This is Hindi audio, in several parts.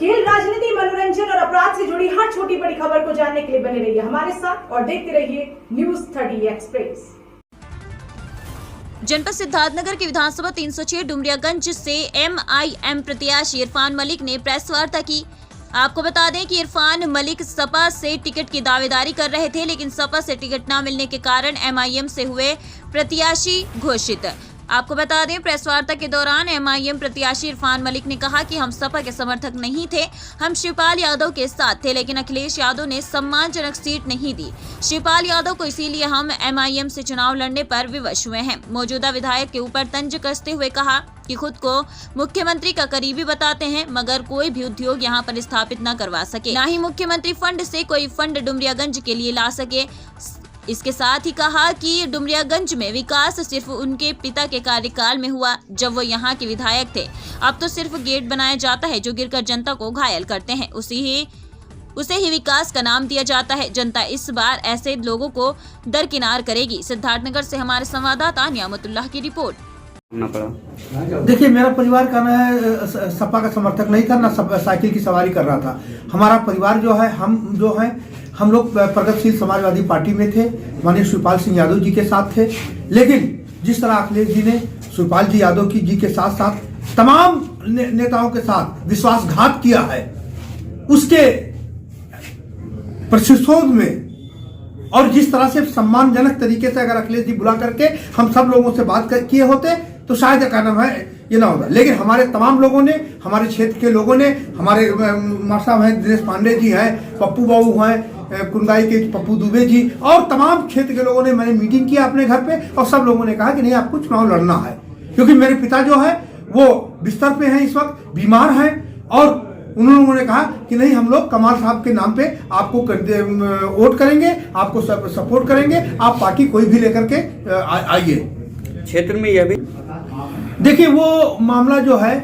खेल, राजनीति, मनोरंजन और अपराध से जुड़ी हर छोटी बड़ी खबर को जानने के लिए बने रहिए हमारे साथ और देखते रहिए न्यूज 30 एक्सप्रेस। जनपद सिद्धार्थनगर की विधानसभा 306 डुमरियागंज से MIM प्रत्याशी इरफान मलिक ने प्रेस वार्ता की। आपको बता दें कि इरफान मलिक सपा से टिकट की दावेदारी कर रहे थे, लेकिन सपा से टिकट न मिलने के कारण MIM से हुए प्रत्याशी घोषित। आपको बता दें, प्रेस वार्ता के दौरान MIM प्रत्याशी इरफान मलिक ने कहा कि हम सपा के समर्थक नहीं थे, हम शिवपाल यादव के साथ थे, लेकिन अखिलेश यादव ने सम्मानजनक सीट नहीं दी शिवपाल यादव को, इसीलिए हम MIM से चुनाव लड़ने पर विवश हुए हैं। मौजूदा विधायक के ऊपर तंज कसते हुए कहा कि खुद को मुख्यमंत्री का करीबी बताते हैं, मगर कोई भी उद्योग यहां पर स्थापित न करवा सके, न ही मुख्यमंत्री फंड से कोई फंड डुमरियागंज के लिए ला सके। इसके साथ ही कहा कि डुमरियागंज में विकास सिर्फ उनके पिता के कार्यकाल में हुआ, जब वो यहाँ के विधायक थे। अब तो सिर्फ गेट बनाया जाता है जो गिरकर जनता को घायल करते हैं, उसे ही विकास का नाम दिया जाता है। जनता इस बार ऐसे लोगों को दरकिनार करेगी। सिद्धार्थनगर से हमारे संवाददाता नियामतुल्लाह की रिपोर्ट। देखिए, मेरा परिवार का ना सपा का समर्थक नहीं था, ना साइकिल की सवारी कर रहा था। हमारा परिवार जो है, हम लोग प्रगतिशील समाजवादी पार्टी में थे, माननीय शिवपाल सिंह यादव जी के साथ थे। लेकिन जिस तरह अखिलेश जी ने शिवपाल जी यादव जी के साथ साथ तमाम नेताओं के साथ विश्वासघात किया है, उसके प्रतिशोध में, और जिस तरह से सम्मानजनक तरीके से अगर अखिलेश जी बुला करके हम सब लोगों से बात किए होते तो शायद क्या नाम है ये ना होता। लेकिन हमारे तमाम लोगों ने, हमारे क्षेत्र के लोगों ने, हमारे साहब हैं दिनेश पांडे जी हैं, पप्पू बाबू हैं, कुंदाई के पप्पू दुबे जी, और तमाम क्षेत्र के लोगों ने, मैंने मीटिंग किया अपने घर पे, और सब लोगों ने कहा कि नहीं, आपको चुनाव लड़ना है, क्योंकि मेरे पिता जो है वो बिस्तर पे हैं, इस वक्त बीमार हैं, और उन लोगों ने कहा कि नहीं, हम लोग कमाल साहब के नाम पे आपको वोट करेंगे, आपको सपोर्ट करेंगे, आप पार्टी कोई भी लेकर के आइए। क्षेत्र में यह भी देखिए, वो मामला जो है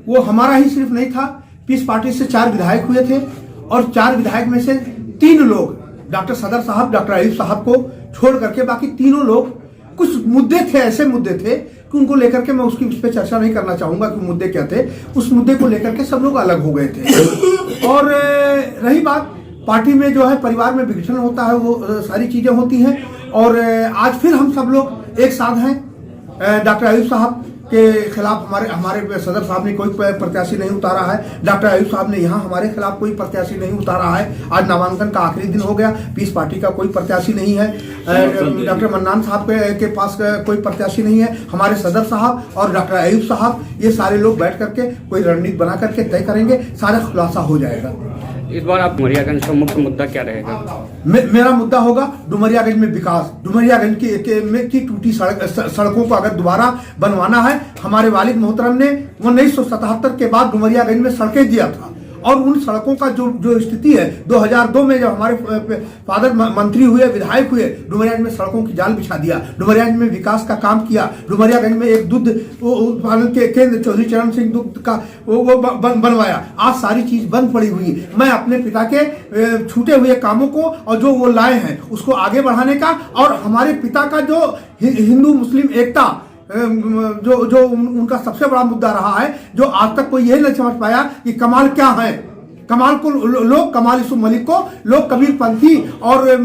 वो हमारा ही सिर्फ नहीं था। पीस पार्टी से 4 विधायक हुए थे, और 4 विधायक में से 3 लोग, डॉक्टर सदर साहब, डॉक्टर अयूब साहब को छोड़ करके बाकी तीनों लोग, कुछ मुद्दे थे, ऐसे मुद्दे थे कि उनको लेकर के, मैं उसकी उस पर चर्चा नहीं करना चाहूंगा कि मुद्दे क्या थे, उस मुद्दे को लेकर के सब लोग अलग हो गए थे। और रही बात पार्टी में जो है, परिवार में विघटन होता है, वो सारी चीजें होती हैं, और आज फिर हम सब लोग एक साथ हैं। डॉक्टर अयूब साहब के खिलाफ हमारे सदर साहब ने कोई प्रत्याशी नहीं उतारा है, डॉक्टर अयूब साहब ने यहाँ हमारे खिलाफ कोई प्रत्याशी नहीं उतारा है। आज नामांकन का आखिरी दिन हो गया, पीस पार्टी का कोई प्रत्याशी नहीं है, डॉक्टर मन्नान साहब के पास कोई प्रत्याशी नहीं है। हमारे सदर साहब और डॉक्टर अयूब साहब, ये सारे लोग बैठ करके कोई रणनीति बना करके तय करेंगे, सारा खुलासा हो जाएगा। इस बार आप डुमरियागंज का मुख्य मुद्दा क्या रहेगा? मेरा मुद्दा होगा डुमरियागंज में विकास। डुमरियागंज की टूटी सड़कों को अगर दोबारा बनवाना है, हमारे वालिद मोहतरम ने 1977 के बाद डुमरियागंज में सड़कें दिया था, और उन सड़कों का जो स्थिति है, 2002 में जब हमारे फादर मंत्री हुए, विधायक हुए, डुमरियागंज में सड़कों की जाल बिछा दिया, डुमरियागंज में विकास का काम किया, डुमरियागंज में एक दुग्ध उत्पादन के केंद्र चौधरी चरण सिंह दुग्ध का वो बनवाया। आज सारी चीज बंद पड़ी हुई। मैं अपने पिता के छूटे हुए कामों को और जो वो लाए हैं उसको आगे बढ़ाने का, और हमारे पिता का जो हिंदू मुस्लिम एकता जो उनका सबसे बड़ा मुद्दा रहा है, जो आज तक कोई यही नहीं समझ पाया कि कमाल क्या है। कमाल को लोग, कमाल यूसुफ मलिक को लोग कबीरपंथी और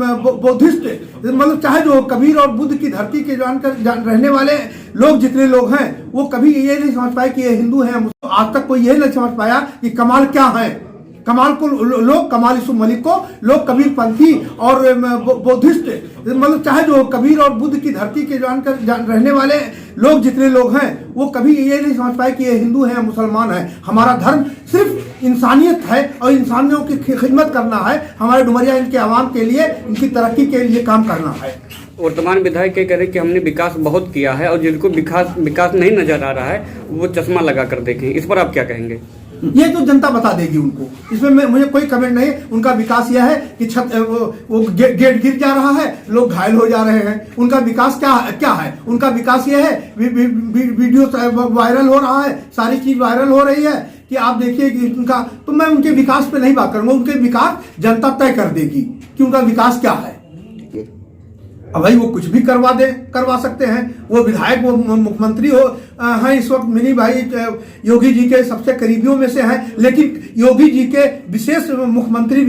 बौद्धिस्ट, मतलब चाहे जो कबीर और बुद्ध की धरती के रहने वाले लोग जितने लोग हैं, वो कभी ये नहीं समझ पाए कि ये हिंदू हैं। आज तक कोई यही नहीं समझ पाया कि कमाल क्या है। कमाल को लोग, कमाल यूसुफ मलिक को लोग कबीरपंथी और बौद्धिस्ट, मतलब चाहे जो कबीर और बुद्ध की धरती के रहने वाले लोग जितने लोग हैं, वो कभी ये नहीं समझ पाए कि ये हिंदू हैं, मुसलमान हैं। हमारा धर्म सिर्फ इंसानियत है और इंसानियों की खिदमत करना है। हमारे डुमरिया इनके आवाम के लिए, इनकी तरक्की के लिए काम करना है। वर्तमान विधायक ये कह रहे कि हमने विकास बहुत किया है, और जिनको विकास नहीं नजर आ रहा है वो चश्मा लगा कर देखें। इस पर आप क्या कहेंगे? ये तो जनता बता देगी उनको, इसमें मुझे कोई कमेंट नहीं। उनका विकास यह है कि वो गेट गिर जा रहा है, लोग घायल हो जा रहे हैं। उनका विकास क्या है? उनका विकास यह है, वीडियो वायरल हो रहा है, सारी चीज वायरल हो रही है कि आप देखिए कि उनका, तो मैं उनके विकास पे नहीं बात करूंगा। उनके विकास जनता तय कर देगी कि उनका विकास क्या है। अब भाई वो कुछ भी करवा सकते हैं। वो विधायक, वो मुख्यमंत्री हैं इस वक्त, मिनी भाई योगी जी के सबसे करीबियों में से हैं, लेकिन योगी जी के विशेष मुख्यमंत्री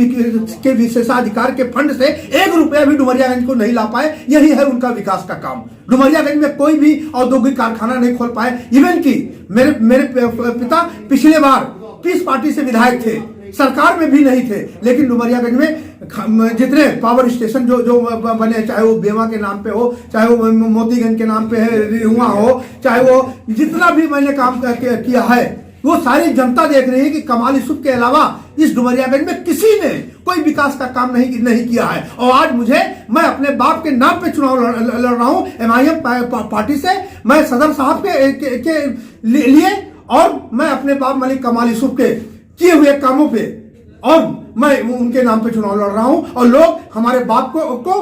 के विशेषाधिकार के फंड से 1 रुपया भी डुमरियागंज को नहीं ला पाए। यही है उनका विकास का काम। डुमरियागंज में कोई भी औद्योगिक कारखाना नहीं खोल पाए। इवन की मेरे पिता पिछले बार पीस पार्टी से विधायक थे, सरकार में भी नहीं थे, लेकिन डुमरियागंज में जितने पावर स्टेशन जो बने, चाहे वो बेवा के नाम पे हो, चाहे वो मोतीगंज के नाम पे है, रिहुआ हो, चाहे वो जितना भी मैंने काम किया है, वो सारी जनता देख रही है कि कमाल यूसुफ के अलावा इस डुमरियागंज में किसी ने कोई विकास का काम नहीं किया है। और आज मैं अपने बाप के नाम पे चुनाव लड़ रहा हूं, MIM पार्टी से। मैं सदर साहब के लिए और मैं अपने बाप मलिक कमाल यूसुफ के किए हुए कामों पे और मैं उनके नाम पे चुनाव लड़ रहा हूं। और लोग हमारे बाप को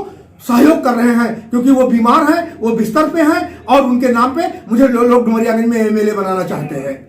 सहयोग कर रहे हैं, क्योंकि वो बीमार हैं, वो बिस्तर पे हैं, और उनके नाम पे मुझे लोग डुमरियागंज में MLA बनाना चाहते हैं।